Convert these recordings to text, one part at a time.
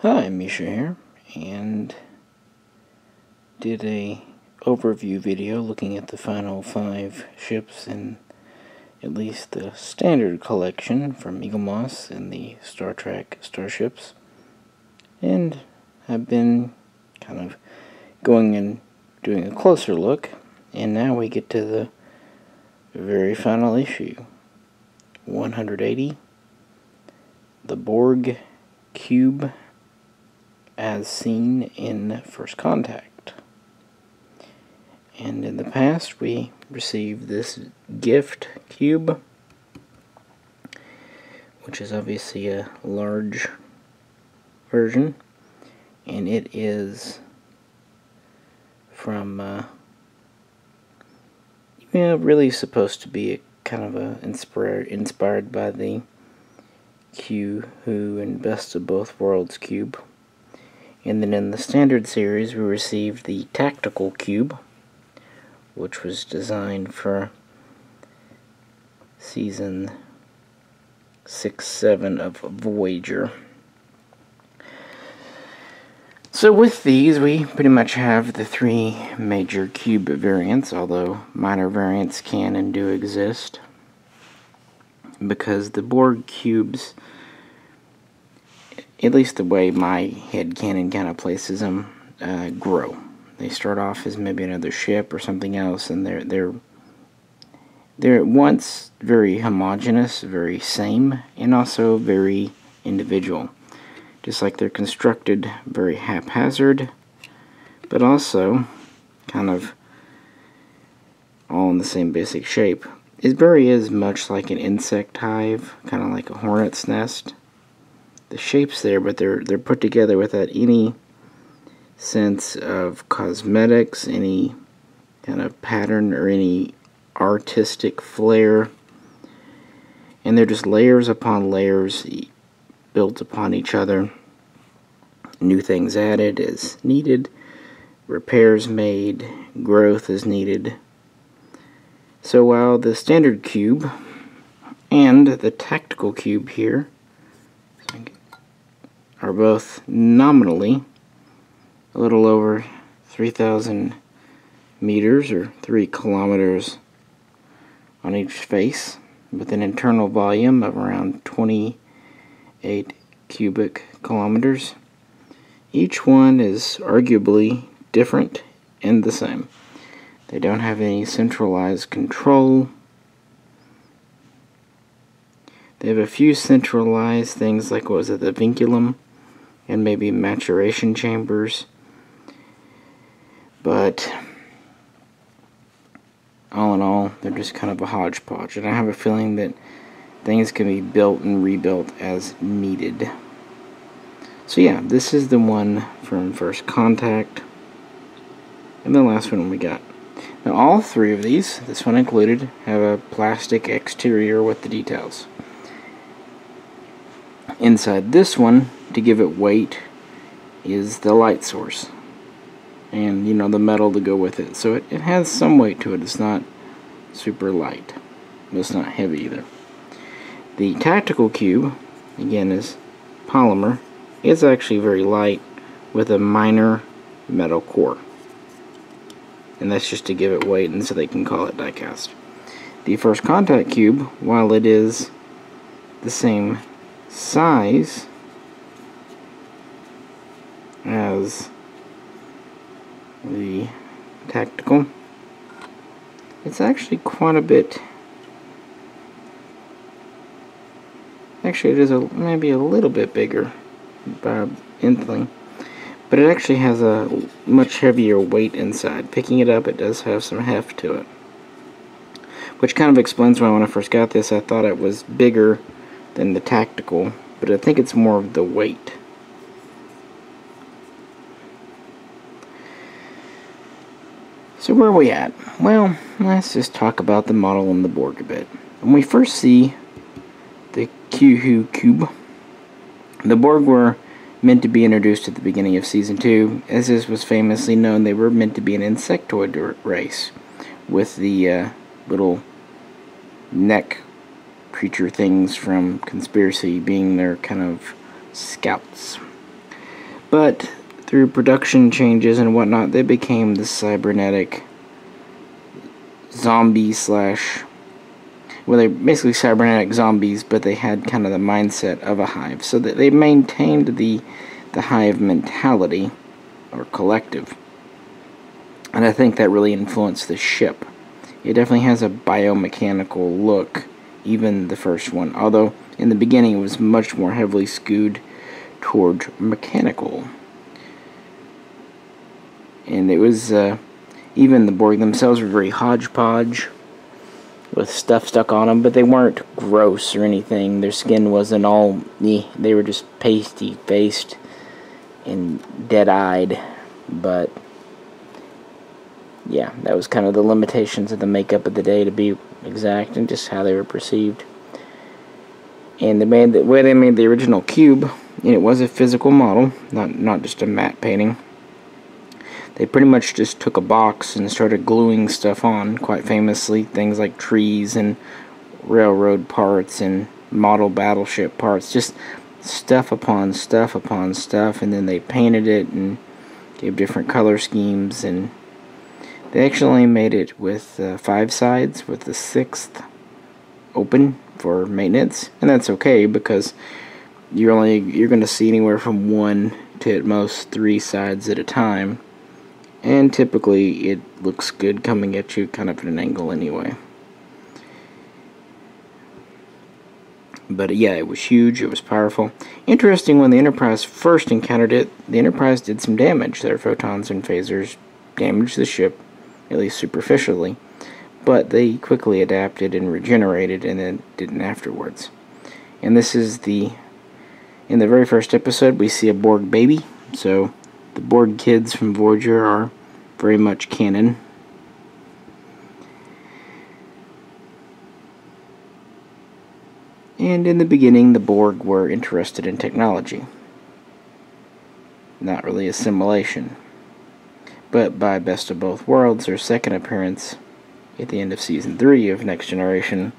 Hi, Misha here, and did a overview video looking at the final 5 ships in at least the standard collection from Eaglemoss and the Star Trek starships, and I've been kind of going and doing a closer look, and now we get to the very final issue, 180, the Borg Cube as seen in First Contact. And in the past we received this gift cube, which is obviously a large version, and it is from really supposed to be a kind of a inspired by the Q Who and Best of Both Worlds cube. And then in the standard series we received the Tactical Cube, which was designed for season 6-7 of Voyager. So with these we pretty much have the 3 major cube variants, although minor variants can and do exist, because the Borg cubes, at least the way my headcanon kind of places them, grow. They start off as maybe another ship or something else, and they're at once very homogeneous, very same, and also very individual. Just like they're constructed very haphazard, but also kind of all in the same basic shape. It very is much like an insect hive, kind of like a hornet's nest. The shape's there, but they're put together without any sense of cosmetics, any kind of pattern, or any artistic flair. And they're just layers upon layers built upon each other. New things added as needed, repairs made, growth as needed. So while the standard cube and the tactical cube here are both nominally a little over 3,000 meters or 3 kilometers on each face, with an internal volume of around 28 cubic kilometers. Each one is arguably different and the same. They don't have any centralized control. They have a few centralized things like, what was it, the vinculum, and maybe maturation chambers. But all in all, they're just kind of a hodgepodge. And I have a feeling that things can be built and rebuilt as needed. So yeah, this is the one from First Contact. And the last one we got. Now all 3 of these, this one included, have a plastic exterior with the details. Inside this one, to give it weight, is the light source. And, the metal to go with it. So it has some weight to it. It's not super light. But it's not heavy either. The tactical cube, again, is polymer. It's actually very light with a minor metal core. And that's just to give it weight, and so they can call it die-cast. The First Contact cube, while it is the same size as the tactical, it's actually quite a bit. Actually, it is maybe a little bit bigger by inthling, but it actually has a much heavier weight inside. Picking it up, it does have some heft to it, which kind of explains why when I first got this I thought it was bigger than the tactical, but I think it's more of the weight. So where are we at? Well, let's just talk about the model and the Borg a bit. When we first see the Q Cube, the Borg were meant to be introduced at the beginning of Season 2. As this was famously known, they were meant to be an insectoid race, with the little neck creature things from Conspiracy being their kind of scouts. But through production changes and whatnot, they became the cybernetic zombie slash... Well, they're basically cybernetic zombies, but they had kind of the mindset of a hive. So that they maintained the hive mentality, or collective. And I think that really influenced the ship. It definitely has a biomechanical look, even the first one. Although, in the beginning, it was much more heavily skewed toward mechanical. And it was, even the Borg themselves were very hodgepodge, with stuff stuck on them, but they weren't gross or anything. Their skin wasn't all, they were just pasty-faced and dead-eyed, but yeah, that was kind of the limitations of the makeup of the day, to be exact, and just how they were perceived. And the way they made the original cube, and it was a physical model, not just a matte painting. They pretty much just took a box and started gluing stuff on, quite famously, things like trees and railroad parts and model battleship parts, just stuff upon stuff upon stuff, and then they painted it and gave different color schemes, and they actually made it with 5 sides, with the 6th open for maintenance, and that's okay because you're going to see anywhere from 1 to at most 3 sides at a time. And typically, it looks good coming at you kind of at an angle anyway. But yeah, it was huge, it was powerful. Interesting, when the Enterprise first encountered it, the Enterprise did some damage. Their photons and phasers damaged the ship, at least superficially. But they quickly adapted and regenerated, and then didn't afterwards. And this is in the very first episode, we see a Borg baby, so... The Borg kids from Voyager are very much canon. And in the beginning, the Borg were interested in technology. Not really assimilation. But by Best of Both Worlds, their second appearance at the end of Season 3 of Next Generation,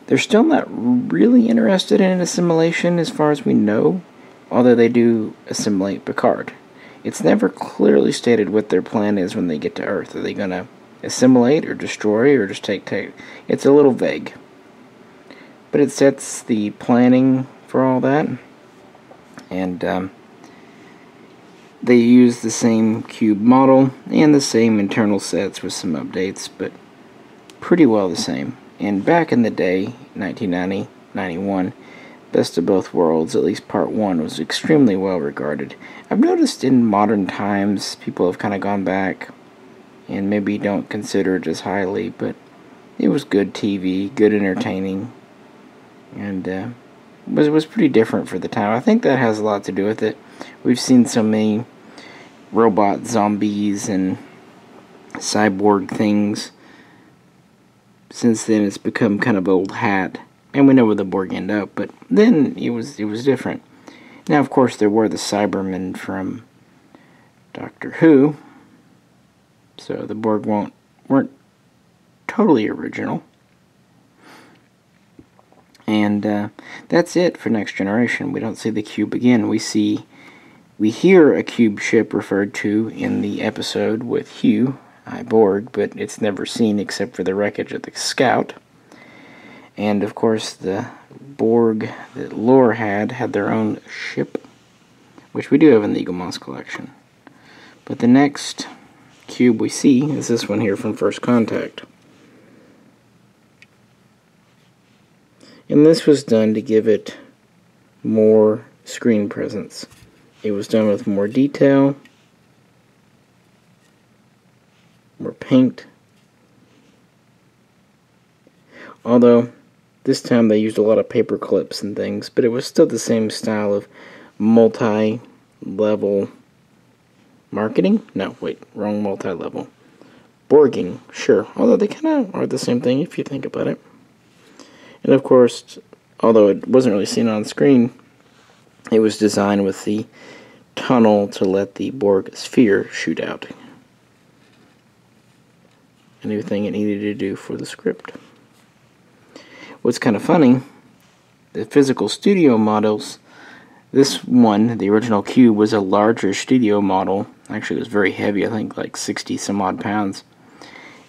they're still not really interested in assimilation as far as we know. Although they do assimilate Picard. It's never clearly stated what their plan is when they get to Earth. Are they going to assimilate or destroy or just take... It's a little vague. But it sets the planning for all that. And they use the same cube model and the same internal sets with some updates, but pretty well the same. And back in the day, 1990, 91... Best of Both Worlds, at least Part 1, was extremely well regarded. I've noticed in modern times, people have kind of gone back and maybe don't consider it as highly, but it was good TV, good entertaining, and it was pretty different for the time. I think that has a lot to do with it. We've seen so many robot zombies and cyborg things. Since then, it's become kind of old hat. And we know where the Borg end up, but then it was different. Now, of course, there were the Cybermen from Doctor Who, so the Borg weren't totally original. And that's it for Next Generation. We don't see the cube again. We hear a cube ship referred to in the episode with Hugh, Borg, but it's never seen except for the wreckage of the Scout. And, of course, the Borg that Lore had their own ship, which we do have in the Eaglemoss collection. But the next cube we see is this one here from First Contact. And this was done to give it more screen presence. It was done with more detail, more paint. Although, this time they used a lot of paper clips and things, but it was still the same style of multi-level marketing? No, wait, wrong multi-level. Borging, sure, although they kind of are the same thing if you think about it. And of course, although it wasn't really seen on screen, it was designed with the tunnel to let the Borg sphere shoot out. Anything it needed to do for the script. What's kind of funny, the physical studio models This one, the original Cube, was a larger studio model. Actually, it was very heavy, I think like 60 some odd pounds.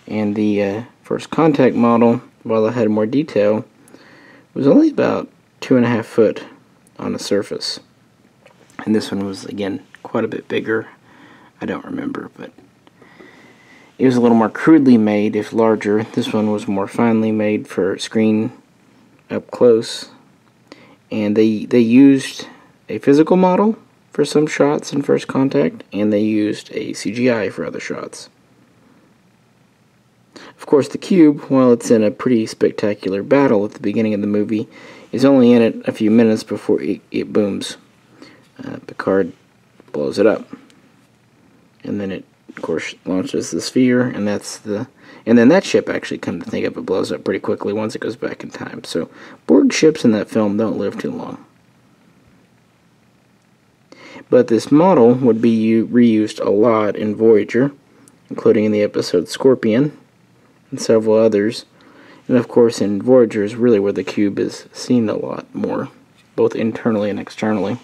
And the First Contact model, while it had more detail, was only about 2.5 foot on the surface. And this one was, again, quite a bit bigger. I don't remember, but it was a little more crudely made, if larger. This one was more finely made for screen up close. And they used a physical model for some shots in First Contact, and they used a CGI for other shots. Of course, the Cube, while it's in a pretty spectacular battle at the beginning of the movie, is only in it a few minutes before it booms. Picard blows it up. And then it, of course, launches the sphere, and then that ship, actually, come to think of it, blows up pretty quickly once it goes back in time. So Borg ships in that film don't live too long. But this model would be reused a lot in Voyager, including in the episode Scorpion and several others. And of course in Voyager is really where the Cube is seen a lot more, both internally and externally.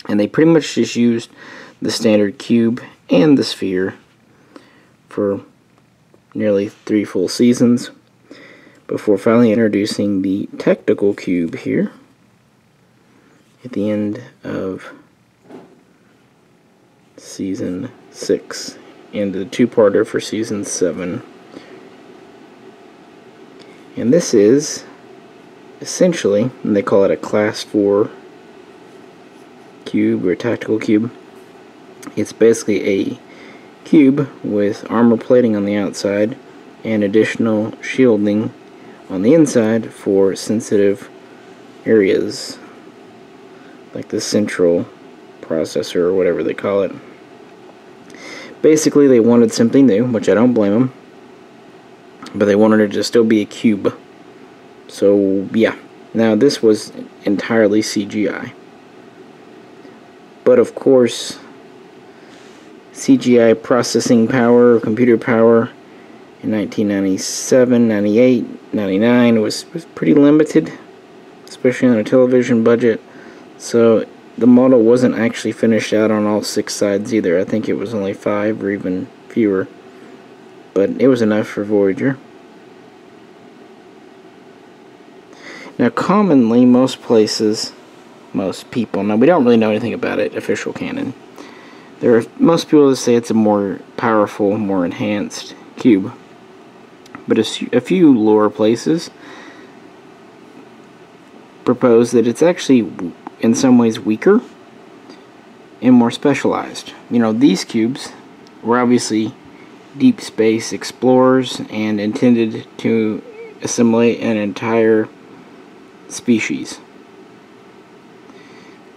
And they pretty much just used the standard Cube and the sphere for nearly 3 full seasons before finally introducing the Technical Cube here at the end of Season 6 and the 2-parter for Season 7. And this is essentially, and they call it a Class 4 cube or tactical cube. It's basically a cube with armor plating on the outside and additional shielding on the inside for sensitive areas, like the central processor or whatever they call it. Basically, they wanted something new, which I don't blame them, but they wanted it to still be a cube. So, yeah. Now, this was entirely CGI. But, of course, CGI processing power, computer power, in 1997, 98, 99 was pretty limited, especially on a television budget. So, the model wasn't actually finished out on all 6 sides either. I think it was only 5 or even fewer. But it was enough for Voyager. Now, commonly, most places, most people, now we don't really know anything about it, official canon. There are most people that say it's a more powerful, more enhanced cube. But a few lore places propose that it's actually in some ways weaker and more specialized. You know, these cubes were obviously deep space explorers and intended to assimilate an entire species.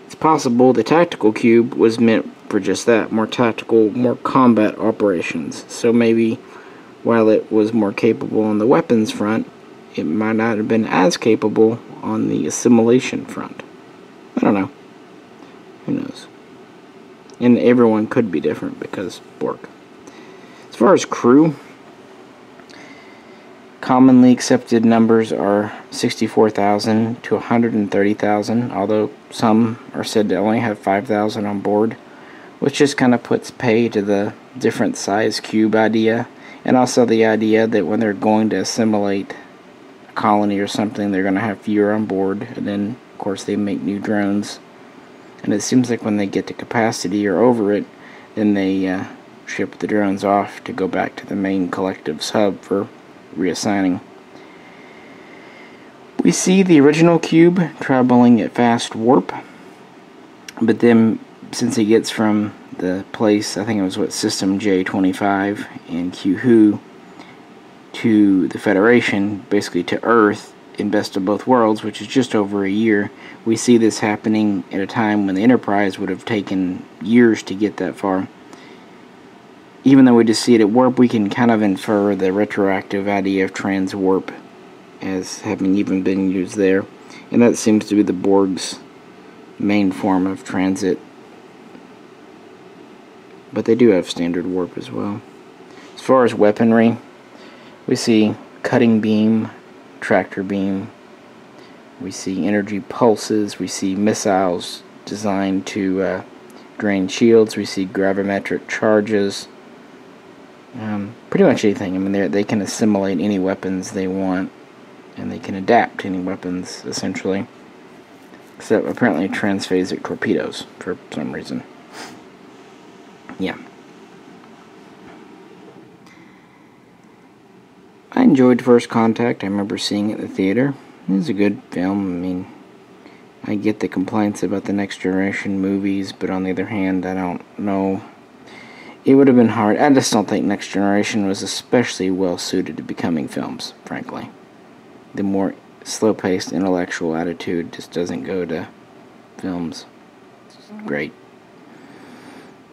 It's possible the tactical cube was meant for just that, more tactical, more combat operations. So maybe while it was more capable on the weapons front, it might not have been as capable on the assimilation front. I don't know. Who knows? And everyone could be different because Borg. As far as crew, commonly accepted numbers are 64,000 to 130,000, although some are said to only have 5,000 on board, which just kind of puts pay to the different size cube idea, and also the idea that when they're going to assimilate a colony or something, they're going to have fewer on board, and then of course they make new drones. And it seems like when they get to capacity or over it, then they ship the drones off to go back to the main collective's hub for reassigning. We see the original cube traveling at fast warp, but then since it gets from the place, I think it was System J25 in Q-Who, to the Federation, basically to Earth, in Best of Both Worlds, which is just over a year. We see this happening at a time when the Enterprise would have taken years to get that far. Even though we just see it at warp, we can kind of infer the retroactive idea of transwarp as having even been used there. And that seems to be the Borg's main form of transit. But they do have standard warp as well. As far as weaponry, we see cutting beam, tractor beam, we see energy pulses, we see missiles designed to drain shields. We see gravimetric charges. Pretty much anything. I mean, they can assimilate any weapons they want, and they can adapt to any weapons, essentially. Except, apparently, transphasic torpedoes, for some reason. Yeah. I enjoyed First Contact. I remember seeing it in the theater. It was a good film. I mean, I get the complaints about the Next Generation movies, but on the other hand, I don't know. It would have been hard. I just don't think Next Generation was especially well suited to becoming films, frankly. The more slow-paced intellectual attitude just doesn't go to films. It's great.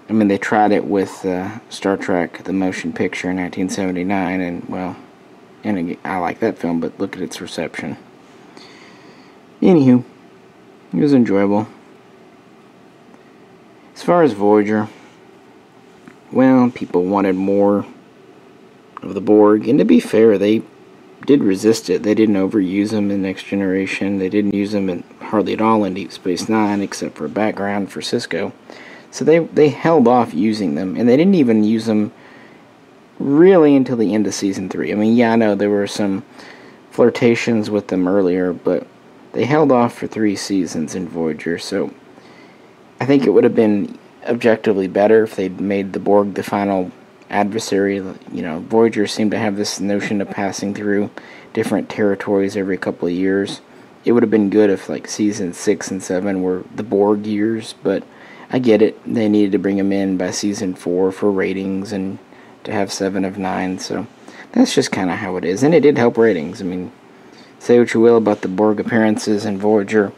I mean, they tried it with Star Trek, the motion picture in 1979, and, well, and I like that film, but look at its reception. Anywho, it was enjoyable. As far as Voyager, well, people wanted more of the Borg, and to be fair, they did resist it. They didn't overuse them in Next Generation. They didn't use them hardly at all in Deep Space Nine, except for background for Cisco. So they held off using them, and they didn't even use them really until the end of Season 3. I mean, yeah, I know there were some flirtations with them earlier, but they held off for 3 seasons in Voyager, so I think it would have been objectively better if they'd made the Borg the final adversary. You know, Voyager seemed to have this notion of passing through different territories every couple of years. It would have been good if, like, Season 6 and 7 were the Borg years, but I get it. They needed to bring them in by Season 4 for ratings and to have 7 of 9, so that's just kind of how it is. And it did help ratings. I mean, say what you will about the Borg appearances in Voyager.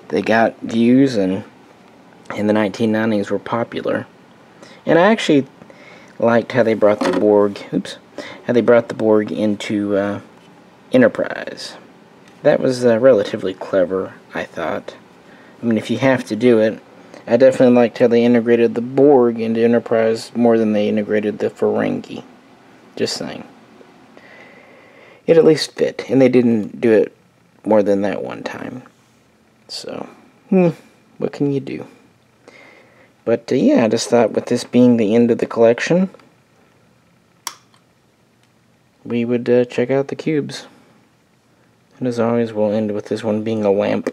They got views, and in the 1990s were popular. And I actually liked how they brought the Borg, into Enterprise. That was relatively clever, I thought. I mean, if you have to do it, I definitely liked how they integrated the Borg into Enterprise more than they integrated the Ferengi. Just saying. It at least fit, and they didn't do it more than that one time. So, what can you do? But, yeah, I just thought with this being the end of the collection, we would check out the cubes. And as always, we'll end with this one being a lamp.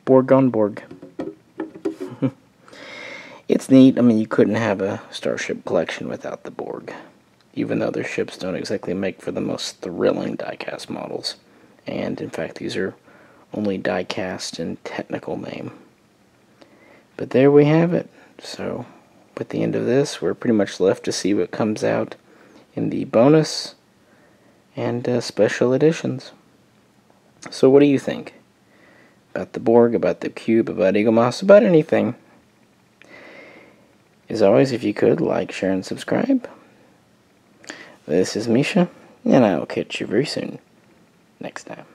Borg on Borg. It's neat. I mean, you couldn't have a Starship collection without the Borg, even though their ships don't exactly make for the most thrilling die-cast models. And, in fact, these are only die-cast in technical name. But there we have it. So, with the end of this, we're pretty much left to see what comes out in the bonus and special editions. So, what do you think? About the Borg, about the Cube, about Eaglemoss, about anything? As always, if you could, like, share, and subscribe. This is Misha, and I'll catch you very soon. Next time.